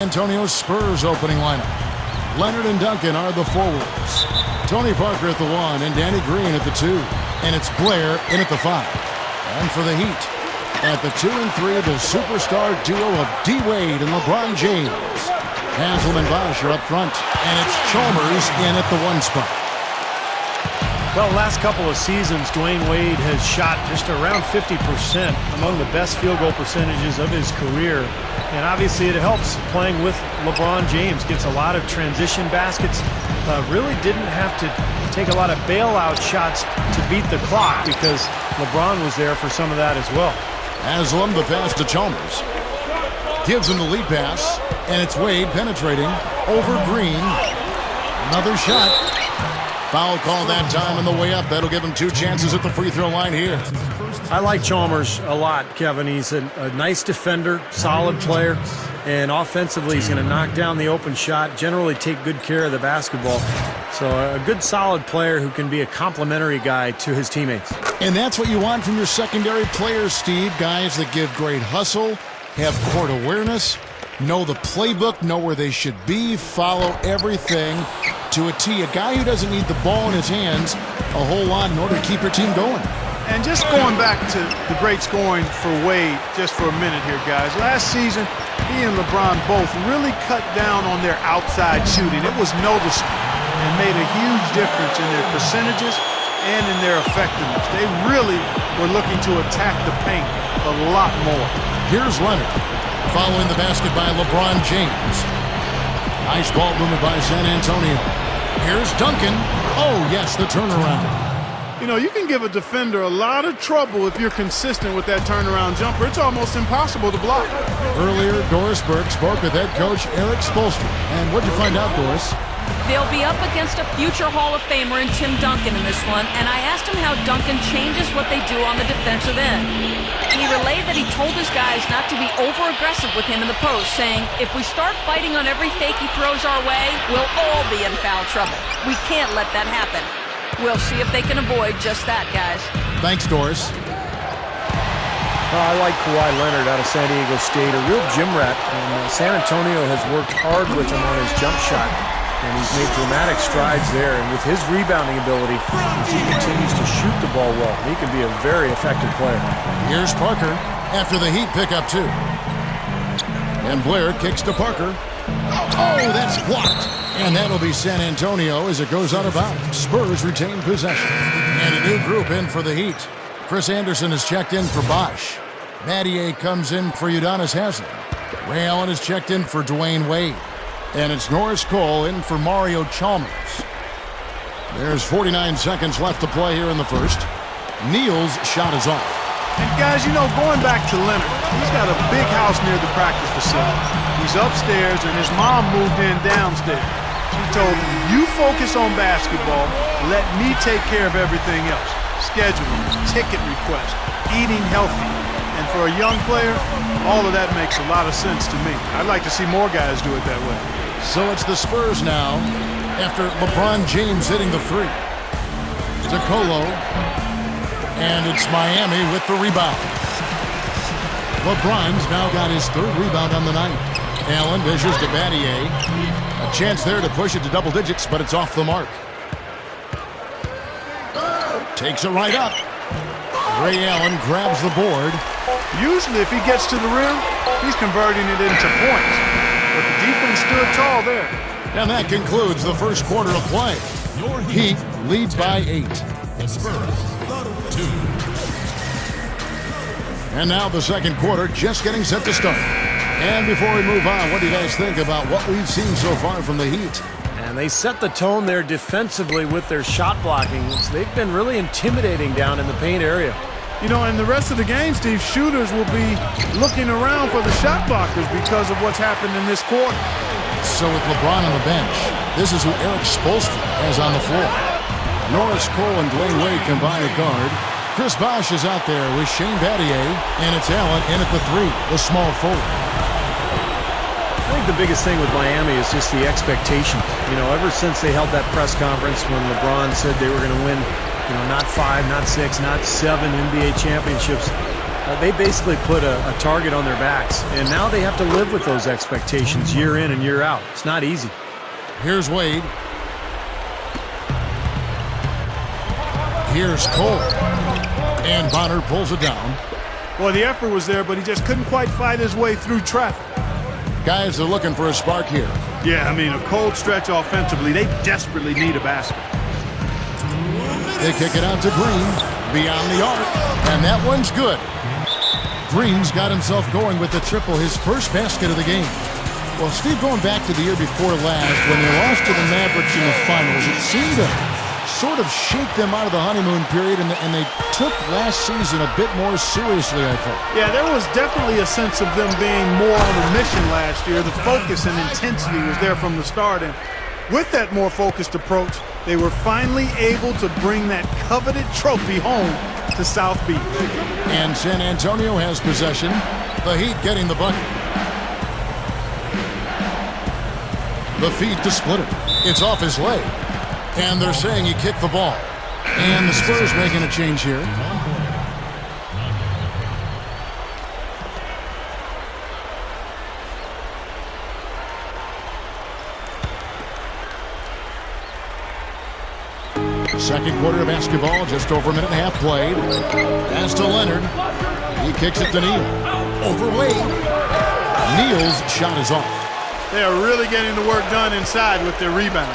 Antonio's Spurs opening lineup. Leonard and Duncan are the forwards. Tony Parker at the 1 and Danny Green at the 2. And it's Blair in at the 5. And for the Heat, at the 2 and 3, the superstar duo of D. Wade and LeBron James. Haslem and Bosh are up front. And it's Chalmers in at the 1 spot. Well, last couple of seasons, Dwayne Wade has shot just around 50%, among the best field goal percentages of his career. And obviously it helps playing with LeBron James. Gets a lot of transition baskets. Really didn't have to take a lot of bailout shots to beat the clock because LeBron was there for some of that as well. Haslem the pass to Chalmers. Gives him the lead pass. And it's Wade penetrating over Green. Another shot. Foul call that time on the way up. That'll give him 2 chances at the free throw line here. I like Chalmers a lot, Kevin. He's a nice defender, solid player, and offensively he's going to knock down the open shot, generally take good care of the basketball. So a good, solid player who can be a complimentary guy to his teammates. And that's what you want from your secondary players, Steve. Guys that give great hustle, have court awareness, know the playbook, know where they should be, follow everything to a T. A guy who doesn't need the ball in his hands a whole lot in order to keep your team going. And just going back to the great scoring for Wade just for a minute here, guys. Last season, he and LeBron both really cut down on their outside shooting. It was noticeable and made a huge difference in their percentages and in their effectiveness. They really were looking to attack the paint a lot more. Here's Leonard following the basket by LeBron James. Nice ball movement by San Antonio. Here's Duncan. Oh, yes, the turnaround. You know, you can give a defender a lot of trouble if you're consistent with that turnaround jumper. It's almost impossible to block. Earlier, Doris Burke spoke with head coach Eric Spoelstra. And what'd you find out, Doris? They'll be up against a future Hall of Famer in Tim Duncan in this one, and I asked him how Duncan changes what they do on the defensive end. He relayed that he told his guys not to be over-aggressive with him in the post, saying, if we start fighting on every fake he throws our way, we'll all be in foul trouble. We can't let that happen. We'll see if they can avoid just that, guys. Thanks, Doris. I like Kawhi Leonard out of San Diego State, a real gym rat. And San Antonio has worked hard with him on his jump shot. And he's made dramatic strides there. And with his rebounding ability, if he continues to shoot the ball well, he can be a very effective player. Here's Parker after the Heat pick up 2. And Blair kicks to Parker. Oh, that's blocked. And that'll be San Antonio as it goes out of bounds. Spurs retain possession. And a new group in for the Heat. Chris Anderson is checked in for Bosh. Battier comes in for Udonis Haslem. Ray Allen is checked in for Dwayne Wade. And it's Norris Cole in for Mario Chalmers. There's 49 seconds left to play here in the first. Neal's shot is off. And guys, you know, going back to Leonard, he's got a big house near the practice facility. He's upstairs and his mom moved in downstairs. She told him, you focus on basketball, let me take care of everything else. Scheduling, ticket requests, eating healthy. And for a young player, all of that makes a lot of sense to me. I'd like to see more guys do it that way. So it's the Spurs now, after LeBron James hitting the 3. To Colo, and it's Miami with the rebound. LeBron's now got his 3rd rebound on the night. Allen dishes to Battier. A chance there to push it to double digits, but it's off the mark. Takes it right up. Ray Allen grabs the board. Usually if he gets to the rim, he's converting it into points. But the defense stood tall there. And that concludes the first quarter of play. Heat leads by 8. The Spurs, 2. And now the second quarter just getting set to start. And before we move on, what do you guys think about what we've seen so far from the Heat? And they set the tone there defensively with their shot blocking. They've been really intimidating down in the paint area. You know, in the rest of the game, Steve, shooters will be looking around for the shot blockers because of what's happened in this quarter. So with LeBron on the bench, this is who Eric Spoelstra has on the floor. Norris Cole and Dwayne Wade combine at guard. Chris Bosh is out there with Shane Battier, and it's Allen in at the 3, the small forward. I think the biggest thing with Miami is just the expectation. You know, ever since they held that press conference when LeBron said they were going to win, you know, not 5, not 6, not 7 NBA championships, They basically put a target on their backs, and now they have to live with those expectations year in and year out. It's not easy. Here's Wade. Here's Cole. And Bonner pulls it down. Well, the effort was there, but he just couldn't quite fight his way through traffic. Guys are looking for a spark here. Yeah, I mean, a cold stretch offensively. They desperately need a basket. They kick it out to Green, beyond the arc, and that one's good. Green's got himself going with the triple, his first basket of the game. Well, Steve, going back to the year before last, when they lost to the Mavericks in the finals, it seemed to sort of shake them out of the honeymoon period, and they took last season a bit more seriously, I thought. Yeah, there was definitely a sense of them being more on a mission last year. The focus and intensity was there from the start, and with that more focused approach, they were finally able to bring that coveted trophy home to South Beach. And San Antonio has possession. The Heat getting the bucket. The feed to Splitter. It's off his leg. And they're saying he kicked the ball. And the Spurs making a change here. Second quarter of basketball, just over a minute and a half played. Pass to Leonard. He kicks it to Neal. Over Wade. Neal's shot is off. They are really getting the work done inside with their rebound.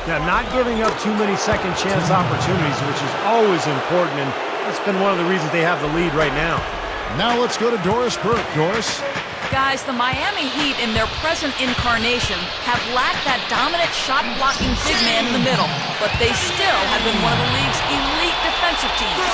Yeah, not giving up too many second chance opportunities, which is always important, and that's been one of the reasons they have the lead right now. Now let's go to Doris Burke. Doris? Guys, the Miami Heat in their present incarnation have lacked that dominant shot-blocking big man in the middle, but they still have been one of the league's elite defensive teams.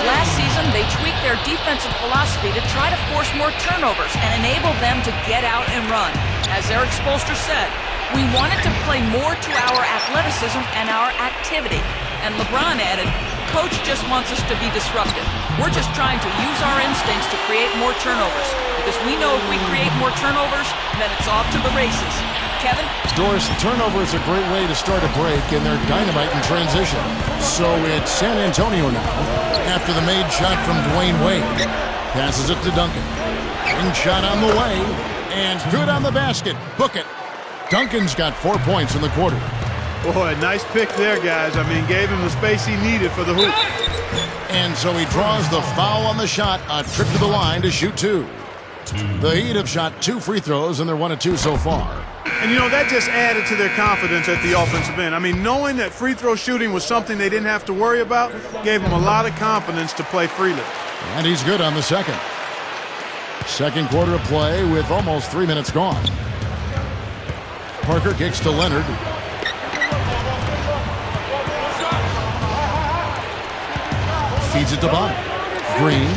Last season, they tweaked their defensive philosophy to try to force more turnovers and enable them to get out and run. As Eric Spoelstra said, we wanted to play more to our athleticism and our activity. And LeBron added, Coach just wants us to be disruptive. We're just trying to use our instincts to create more turnovers. Because we know if we create more turnovers, then it's off to the races. Kevin? Doris, turnover is a great way to start a break, and they're dynamite in transition. So it's San Antonio now. After the made shot from Dwayne Wade. Passes it to Duncan. Ring shot on the way. And good on the basket. Book it. Duncan's got 4 points in the quarter. Boy, nice pick there, guys. I mean, gave him the space he needed for the hoop. And so he draws the foul on the shot. A trip to the line to shoot two. The Heat have shot 2 free throws, and they're 1 of 2 so far. And, you know, that just added to their confidence at the offensive end. I mean, knowing that free throw shooting was something they didn't have to worry about gave them a lot of confidence to play freely. And he's good on the second. Second quarter of play with almost 3 minutes gone. Parker kicks to Leonard. Feeds it to Bonner. Green.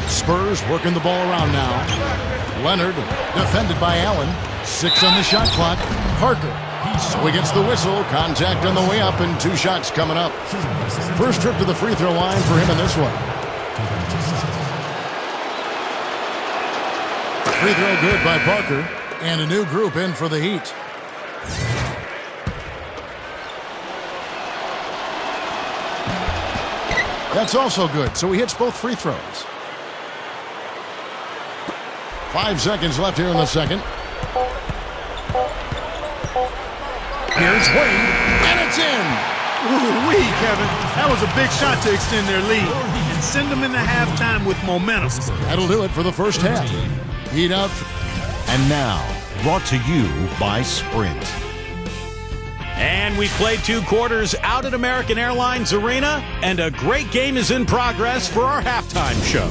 Spurs working the ball around now. Leonard defended by Allen. 6 on the shot clock. Parker. So he gets the whistle. Contact on the way up and 2 shots coming up. First trip to the free throw line for him in this one. Free throw good by Parker. And a new group in for the Heat. That's also good, so he hits both free throws. 5 seconds left here in the second. Here's Wade, and it's in. Ooh-wee, Kevin. That was a big shot to extend their lead and send them into halftime with momentum. That'll do it for the first half. Heat out. And now, brought to you by Sprint. And we played 2 quarters out at American Airlines Arena, and a great game is in progress for our halftime show.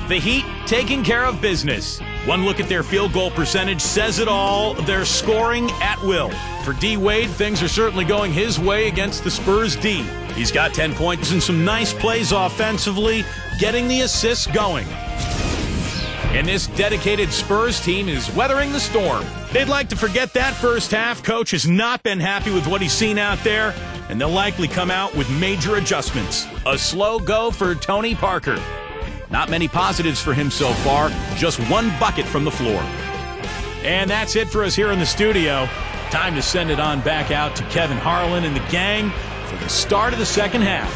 The Heat taking care of business. One look at their field goal percentage says it all. They're scoring at will. For D. Wade, things are certainly going his way against the Spurs D. He's got 10 points and some nice plays offensively, getting the assists going. And this dedicated Spurs team is weathering the storm. They'd like to forget that first half. Coach has not been happy with what he's seen out there, and they'll likely come out with major adjustments. A slow go for Tony Parker. Not many positives for him so far, just 1 bucket from the floor. And that's it for us here in the studio. Time to send it on back out to Kevin Harlan and the gang for the start of the second half.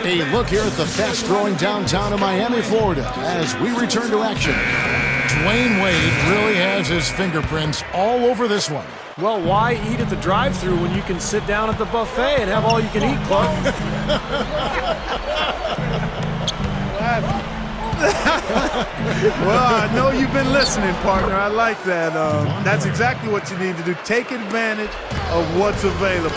A look here at the fast-growing downtown of Miami, Florida, as we return to action. Dwayne Wade really has his fingerprints all over this one. Well, why eat at the drive-thru when you can sit down at the buffet and have all you can eat, Clark? Well, I know you've been listening, partner. I like that. That's exactly what you need to do. Take advantage of what's available.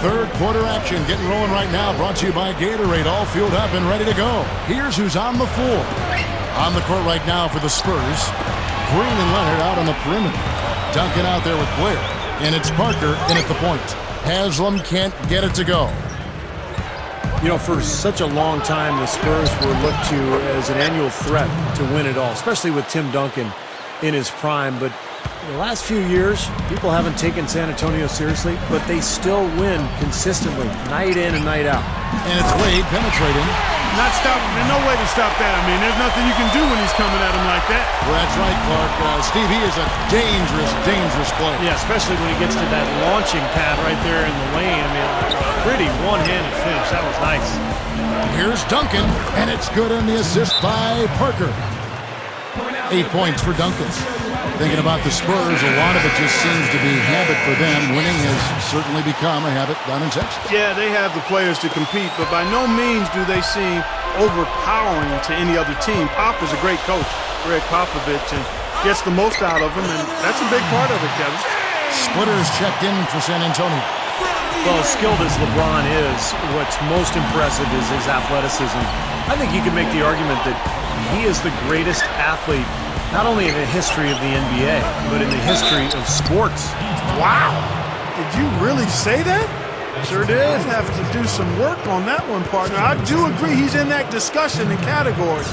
Third quarter action getting rolling right now, brought to you by Gatorade, all fueled up and ready to go. Here's who's on the floor. On the court right now for the Spurs, Green and Leonard out on the perimeter. Duncan out there with Blair, and it's Parker in at the point. Haslam can't get it to go. You know, for such a long time, the Spurs were looked to as an annual threat to win it all, especially with Tim Duncan in his prime. But the last few years, people haven't taken San Antonio seriously, but they still win consistently, night in and night out. And it's Wade penetrating. Not stopping. There's no way to stop that. I mean, there's nothing you can do when he's coming at him like that. Well, that's right, Clark. Steve, he is a dangerous, dangerous player. Yeah, especially when he gets to that launching pad right there in the lane. I mean, pretty one-handed finish. That was nice. Here's Duncan, and it's good on the assist by Parker. 8 points for Duncan. Thinking about the Spurs, a lot of it just seems to be habit for them. Winning has certainly become a habit down in Texas. Yeah, they have the players to compete, but by no means do they seem overpowering to any other team. Pop is a great coach, Greg Popovich, and gets the most out of them, and that's a big part of it, Kevin. Splitters checked in for San Antonio. Well, as skilled as LeBron is, what's most impressive is his athleticism. I think you can make the argument that he is the greatest athlete, not only in the history of the NBA, but in the history of sports. Wow! Did you really say that? Sure did. I'd have to do some work on that one, partner. I do agree he's in that discussion and category.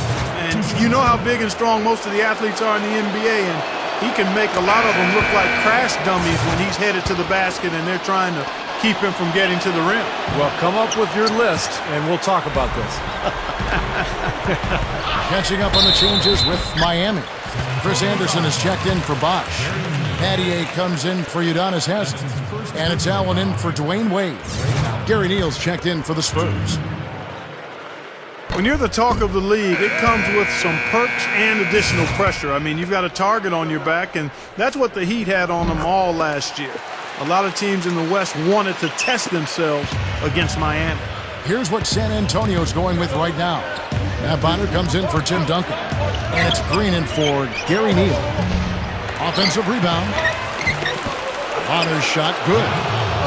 And you know how big and strong most of the athletes are in the NBA, and he can make a lot of them look like crash dummies when he's headed to the basket and they're trying to keep him from getting to the rim. Well, come up with your list, and we'll talk about this. Catching up on the changes with Miami. Chris Anderson is checked in for Bosch. Pattier comes in for Udonis Haslem. And it's Allen in for Dwayne Wade. Gary Neal's checked in for the Spurs. When you're the talk of the league, it comes with some perks and additional pressure. I mean, you've got a target on your back, and that's what the Heat had on them all last year. A lot of teams in the West wanted to test themselves against Miami. Here's what San Antonio's going with right now. Matt Bonner comes in for Tim Duncan. And it's Green in for Gary Neal. Offensive rebound. Bonner's shot good.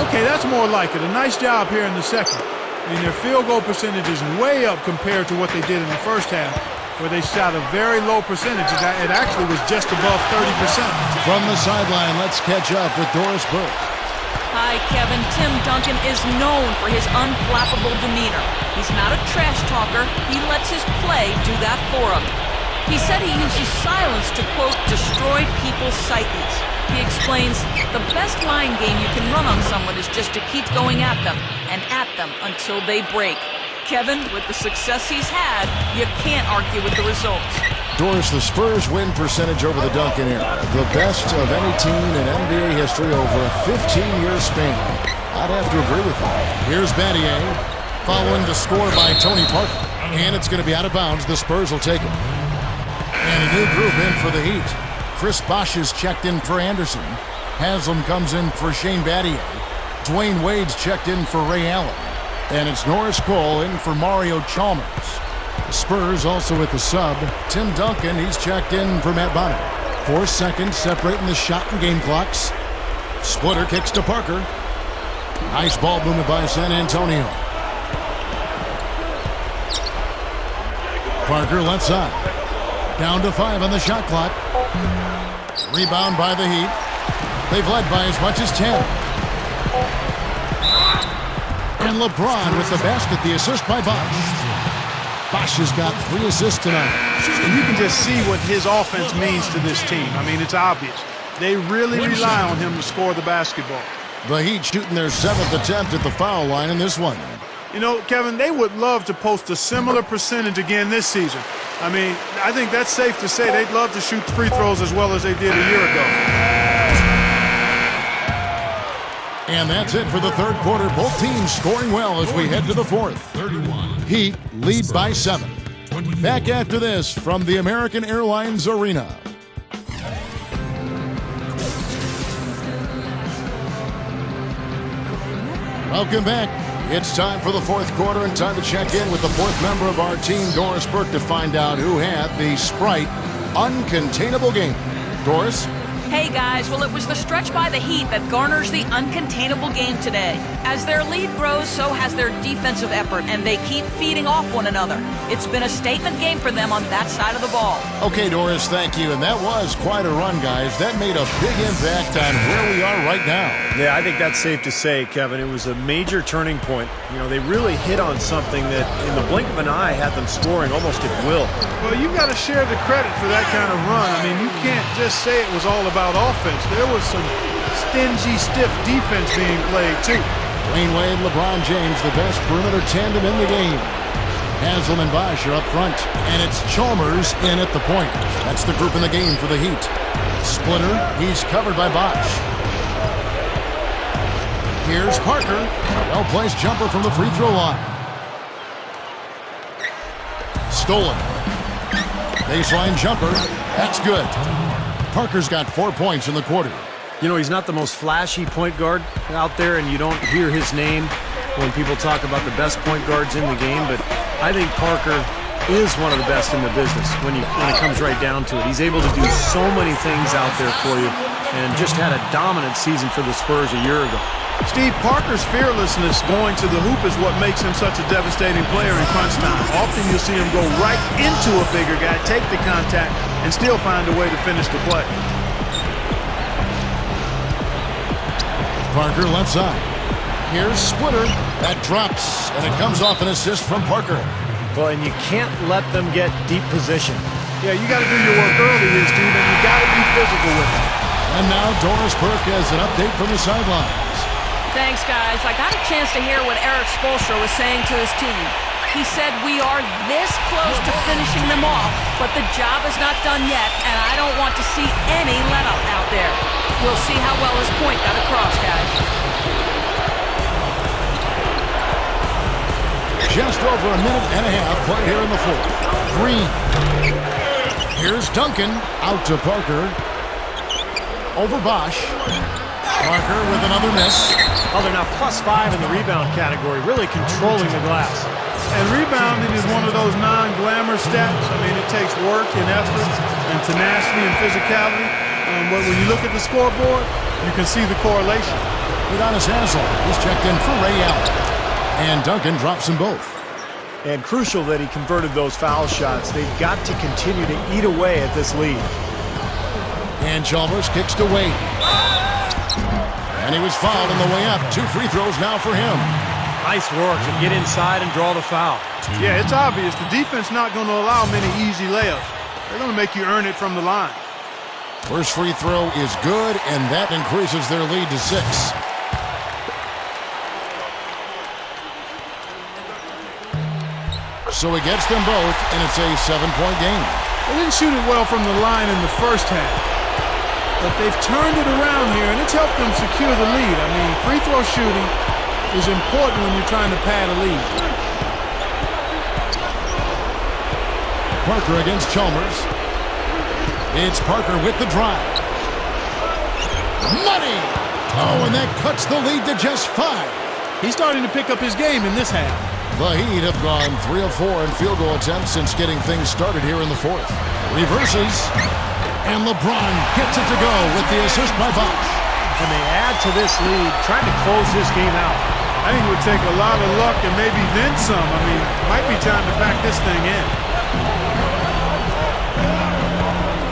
Okay, that's more like it. A nice job here in the second. I mean, their field goal percentage is way up compared to what they did in the first half, where they shot a very low percentage. It actually was just above 30%. From the sideline, let's catch up with Doris Burke. Hi, Kevin. Tim Duncan is known for his unflappable demeanor. He's not a trash talker. He lets his play do that for him. He said he uses silence to, quote, destroy people's psyches. He explains, the best mind game you can run on someone is just to keep going at them and at them until they break. Kevin, with the success he's had, you can't argue with the results. Doris, the Spurs win percentage over the Duncan era, the best of any team in NBA history over a 15-year span. I'd have to agree with you. Here's Battier, following the score by Tony Parker. And it's going to be out of bounds. The Spurs will take it. And a new group in for the Heat. Chris Bosch is checked in for Anderson. Haslam comes in for Shane Battier. Dwayne Wade's checked in for Ray Allen. And it's Norris Cole in for Mario Chalmers. The Spurs also with the sub. Tim Duncan, he's checked in for Matt Bonner. 4 seconds separating the shot and game clocks. Splitter kicks to Parker. Nice ball movement by San Antonio. Parker left side. Down to 5 on the shot clock. Rebound by the Heat. They've led by as much as 10. And LeBron with the basket, the assist by Bosch. Bosch has got 3 assists tonight. And you can just see what his offense means to this team. I mean, it's obvious. They really rely on him to score the basketball. The Heat shooting their 7th attempt at the foul line in this one. You know, Kevin, they would love to post a similar percentage again this season. I mean, I think that's safe to say they'd love to shoot free throws as well as they did a year ago. And And that's it for the third quarter. Both teams scoring well as we head to the fourth. Heat lead by 7. Back after this from the American Airlines Arena. Welcome back. It's time for the fourth quarter and time to check in with the fourth member of our team, Doris Burke, to find out who had the Sprite uncontainable game. Doris? Hey guys, well it was the stretch by the Heat that garners the uncontainable game today. As their lead grows, so has their defensive effort, and they keep feeding off one another. It's been a statement game for them on that side of the ball. Okay, Doris, thank you. And that was quite a run, guys. That made a big impact on where we are right now. Yeah, I think that's safe to say, Kevin. It was a major turning point. You know, they really hit on something that in the blink of an eye had them scoring almost at will. Well, you've got to share the credit for that kind of run. I mean, you can't just say it was all about offense. There was some stingy, stiff defense being played, too. Wayne Wade, LeBron James, the best perimeter tandem in the game. Haslam and Bosh are up front, and it's Chalmers in at the point. That's the group in the game for the Heat. Splitter, he's covered by Bosh. Here's Parker. Well-placed jumper from the free throw line. Stolen. Baseline jumper. That's good. Parker's got 4 points in the quarter. You know, he's not the most flashy point guard out there, and you don't hear his name when people talk about the best point guards in the game, but I think Parker is one of the best in the business when it comes right down to it. He's able to do so many things out there for you, and just had a dominant season for the Spurs a year ago. Steve, Parker's fearlessness going to the hoop is what makes him such a devastating player in crunch time. Often you'll see him go right into a bigger guy, take the contact, and still find a way to finish the play. Parker left side. Here's Splitter. That drops, and it comes off an assist from Parker. Well, and you can't let them get deep position. Yeah, you got to do your work early here, Steve, and you got to be physical with it. And now Doris Burke has an update from the sidelines. Thanks, guys. I got a chance to hear what Eric Spoelstra was saying to his team. He said, we are this close to finishing them off, but the job is not done yet, and I don't want to see any let-up out there. We'll see how well his point got across, guys. Just over a minute and a half played here in the fourth. Green. Here's Duncan. Out to Parker. Over Bosh. Parker with another miss. Oh, they're now +5 in the rebound category, really controlling the glass. And rebounding is one of those non-glamour stats. I mean, it takes work and effort and tenacity and physicality. But when you look at the scoreboard, you can see the correlation. Udonis Haslem. He's checked in for Ray Allen. And Duncan drops them both. And crucial that he converted those foul shots. They've got to continue to eat away at this lead. And Chalmers kicks to Wade. And he was fouled on the way up. 2 free throws now for him. Nice work to get inside and draw the foul. Yeah, it's obvious. The defense not going to allow many easy layups. They're going to make you earn it from the line. First free throw is good, and that increases their lead to 6. So he gets them both, and it's a 7-point game. They didn't shoot it well from the line in the first half, but they've turned it around here, and it's helped them secure the lead. I mean, free throw shooting is important when you're trying to pad a lead. Parker against Chalmers. It's Parker with the drive. Money! Oh, and that cuts the lead to just 5. He's starting to pick up his game in this half. The Heat have gone 3 of 4 in field goal attempts since getting things started here in the fourth. Reverses, and LeBron gets it to go with the assist by Bosh. And they add to this lead, trying to close this game out. I think it would take a lot of luck and maybe then some. I mean, might be time to pack this thing in.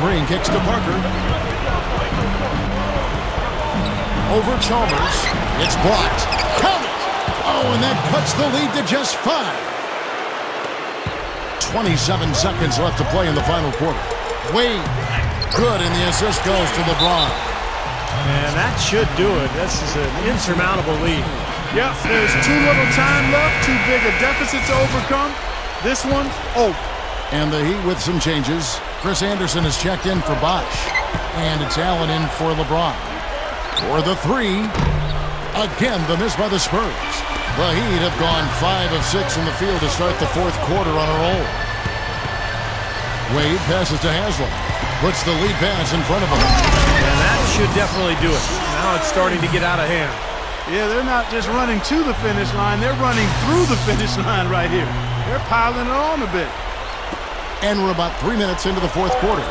Green kicks to Parker. Over Chalmers. It's blocked. Count it! Oh, and that cuts the lead to just 5. 27 seconds left to play in the final quarter. Wade. Good, and the assist goes to LeBron. And that should do it. This is an insurmountable lead. Yep, there's too little time left, too big a deficit to overcome. This one's over. And the Heat with some changes. Chris Anderson has checked in for Bosh. And it's Allen in for LeBron. For the 3. Again, the miss by the Spurs. The Heat have gone 5 of 6 in the field to start the fourth quarter on a roll. Wade passes to Haslam. Puts the lead pass in front of him. And that should definitely do it. Now it's starting to get out of hand. Yeah, they're not just running to the finish line. They're running through the finish line right here. They're piling it on a bit. And we're about 3 minutes into the fourth quarter.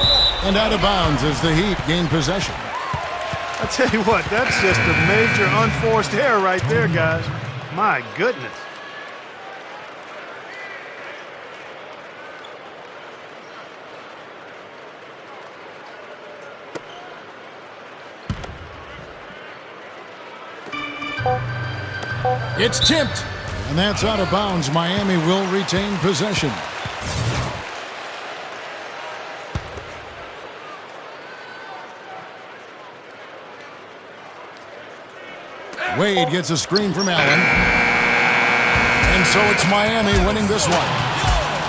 And out of bounds as the Heat gain possession. I tell you what, that's just a major unforced error right there, guys. My goodness. It's tipped. And that's out of bounds. Miami will retain possession. Wade gets a screen from Allen. And so it's Miami winning this one.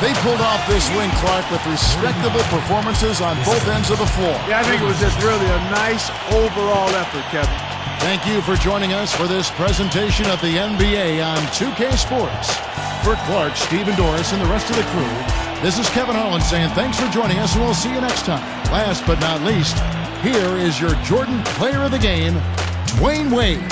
They pulled off this win, Clark, with respectable performances on both ends of the floor. Yeah, I think it was just really a nice overall effort, Kevin. Thank you for joining us for this presentation of the NBA on 2K Sports. For Clark, Stephen Doris, and the rest of the crew, this is Kevin Harlan saying thanks for joining us, and we'll see you next time. Last but not least, here is your Jordan Player of the Game, Dwayne Wade.